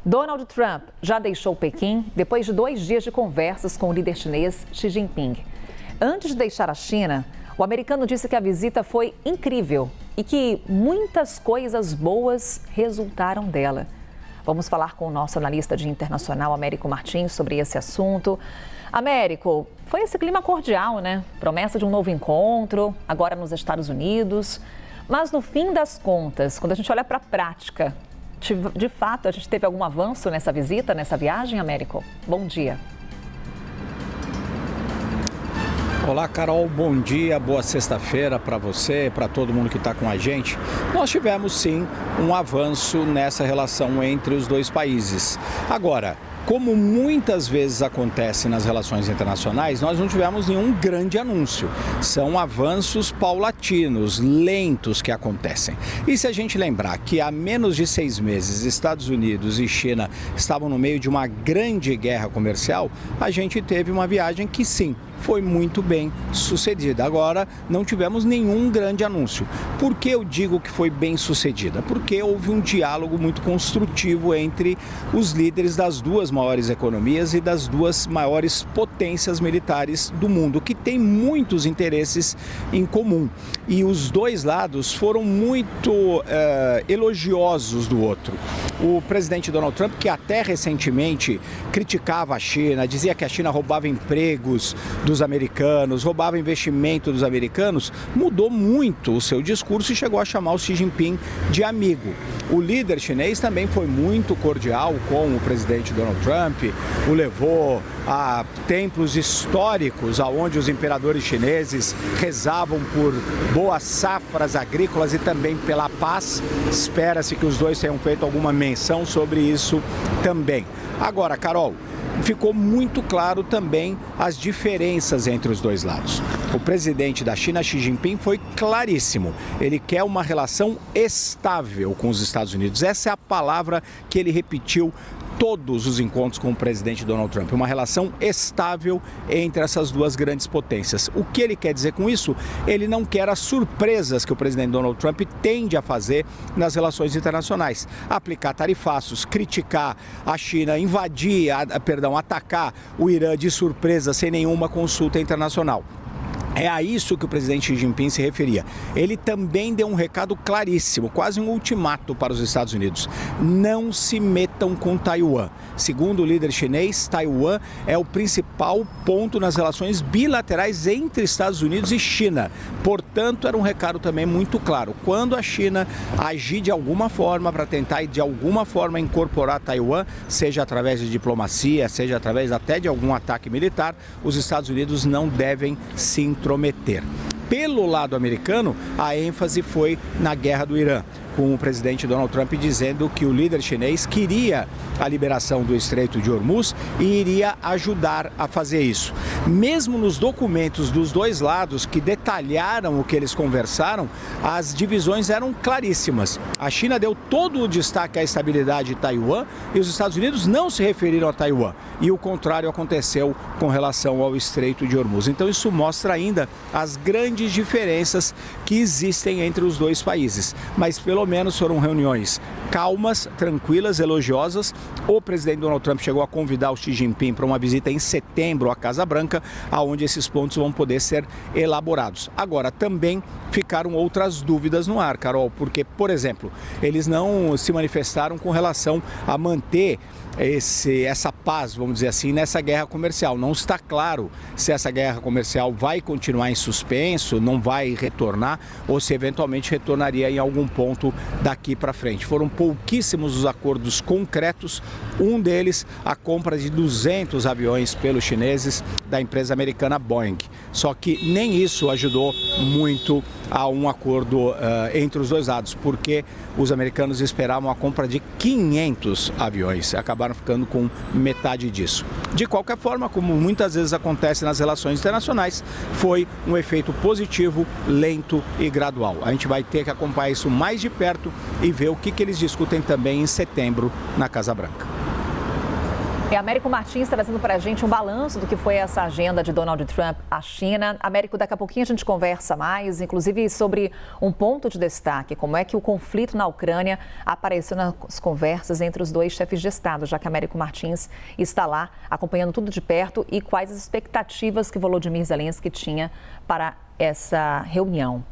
Donald Trump já deixou Pequim depois de 2 dias de conversas com o líder chinês Xi Jinping. Antes de deixar a China, o americano disse que a visita foi incrível e que muitas coisas boas resultaram dela. Vamos falar com o nosso analista de internacional, Américo Martins, sobre esse assunto. Américo, foi esse clima cordial, né? Promessa de um novo encontro, agora nos Estados Unidos. Mas no fim das contas, quando a gente olha para a prática, de fato, a gente teve algum avanço nessa visita, nessa viagem, Américo? Bom dia. Olá, Carol, bom dia, boa sexta-feira para você, para todo mundo que está com a gente. Nós tivemos sim um avanço nessa relação entre os dois países. Agora, como muitas vezes acontece nas relações internacionais, nós não tivemos nenhum grande anúncio. São avanços paulatinos, lentos que acontecem. E se a gente lembrar que há menos de 6 meses Estados Unidos e China estavam no meio de uma grande guerra comercial, a gente teve uma viagem que sim, foi muito bem sucedida. Agora, não tivemos nenhum grande anúncio. Por que eu digo que foi bem sucedida? Porque houve um diálogo muito construtivo entre os líderes das duas maiores economias e das duas maiores potências militares do mundo, que têm muitos interesses em comum. E os dois lados foram muito elogiosos do outro. O presidente Donald Trump, que até recentemente criticava a China, dizia que a China roubava empregos dos americanos, roubava investimento dos americanos, mudou muito o seu discurso e chegou a chamar o Xi Jinping de amigo. O líder chinês também foi muito cordial com o presidente Donald Trump, o levou a templos históricos onde os imperadores chineses rezavam por boas safras agrícolas e também pela paz. Espera-se que os dois tenham feito alguma menção sobre isso também. Agora, Carol, ficou muito claro também as diferenças entre os dois lados. O presidente da China, Xi Jinping, foi claríssimo. Ele quer uma relação estável com os Estados Unidos. Essa é a palavra que ele repetiu todos os encontros com o presidente Donald Trump. Uma relação estável entre essas duas grandes potências. O que ele quer dizer com isso? Ele não quer as surpresas que o presidente Donald Trump tende a fazer nas relações internacionais. Aplicar tarifaços, criticar a China, atacar o Irã de surpresa sem nenhuma consulta internacional. É a isso que o presidente Xi Jinping se referia. Ele também deu um recado claríssimo, quase um ultimato para os Estados Unidos. Não se metam com Taiwan. Segundo o líder chinês, Taiwan é o principal ponto nas relações bilaterais entre Estados Unidos e China. Portanto, era um recado também muito claro. Quando a China agir de alguma forma para tentar de alguma forma incorporar Taiwan, seja através de diplomacia, seja através até de algum ataque militar, os Estados Unidos não devem se intrometer. Pelo lado americano, a ênfase foi na guerra do Irã, com o presidente Donald Trump dizendo que o líder chinês queria a liberação do Estreito de Hormuz e iria ajudar a fazer isso. Mesmo nos documentos dos dois lados que detalharam o que eles conversaram, as divisões eram claríssimas. A China deu todo o destaque à estabilidade de Taiwan e os Estados Unidos não se referiram a Taiwan. E o contrário aconteceu com relação ao Estreito de Hormuz. Então isso mostra ainda as grandes diferenças que existem entre os dois países. Mas pelo menos foram reuniões calmas, tranquilas, elogiosas. O presidente Donald Trump chegou a convidar o Xi Jinping para uma visita em setembro à Casa Branca, onde esses pontos vão poder ser elaborados. Agora, também ficaram outras dúvidas no ar, Carol, porque, por exemplo, eles não se manifestaram com relação a manter essa paz, vamos dizer assim, nessa guerra comercial. Não está claro se essa guerra comercial vai continuar em suspenso, não vai retornar, ou se eventualmente retornaria em algum ponto daqui para frente. Foram pouquíssimos os acordos concretos, um deles a compra de 200 aviões pelos chineses da empresa americana Boeing. Só que nem isso ajudou muito a um acordo entre os dois lados, porque os americanos esperavam a compra de 500 aviões, acabaram ficando com metade disso. De qualquer forma, como muitas vezes acontece nas relações internacionais, foi um efeito positivo, lento e gradual. A gente vai ter que acompanhar isso mais de perto e ver o que eles discutem também em setembro na Casa Branca. E Américo Martins trazendo para a gente um balanço do que foi essa agenda de Donald Trump à China. Américo, daqui a pouquinho a gente conversa mais, inclusive sobre um ponto de destaque, como é que o conflito na Ucrânia apareceu nas conversas entre os dois chefes de Estado, já que Américo Martins está lá acompanhando tudo de perto, e quais as expectativas que Volodymyr Zelensky tinha para essa reunião.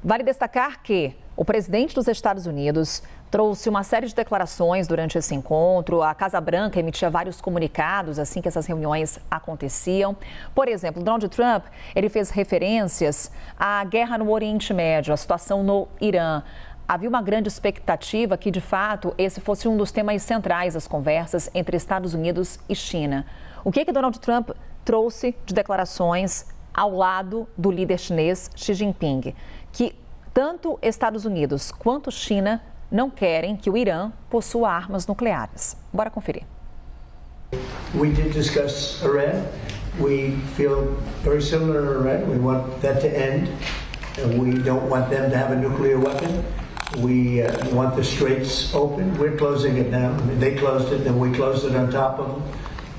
Vale destacar que o presidente dos Estados Unidos trouxe uma série de declarações durante esse encontro. A Casa Branca emitia vários comunicados assim que essas reuniões aconteciam. Por exemplo, Donald Trump, ele fez referências à guerra no Oriente Médio, à situação no Irã. Havia uma grande expectativa que, de fato, esse fosse um dos temas centrais das conversas entre Estados Unidos e China. O que Donald Trump trouxe de declarações ao lado do líder chinês Xi Jinping, que tanto Estados Unidos quanto China não querem que o Irã possua armas nucleares. Bora conferir. We did discuss Iran. We feel very similar to Iran. We want that to end. We don't want them to have a nuclear weapon. We want the straits open. We're closing it now. They closed it, then we closed it on top of them.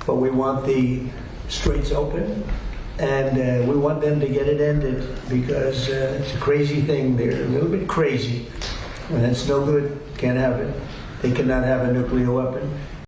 But we want the straits open. And we want them to get it ended because it's a crazy thing. They're a little bit crazy. And it's no good. Can't have it. They cannot have a nuclear weapon.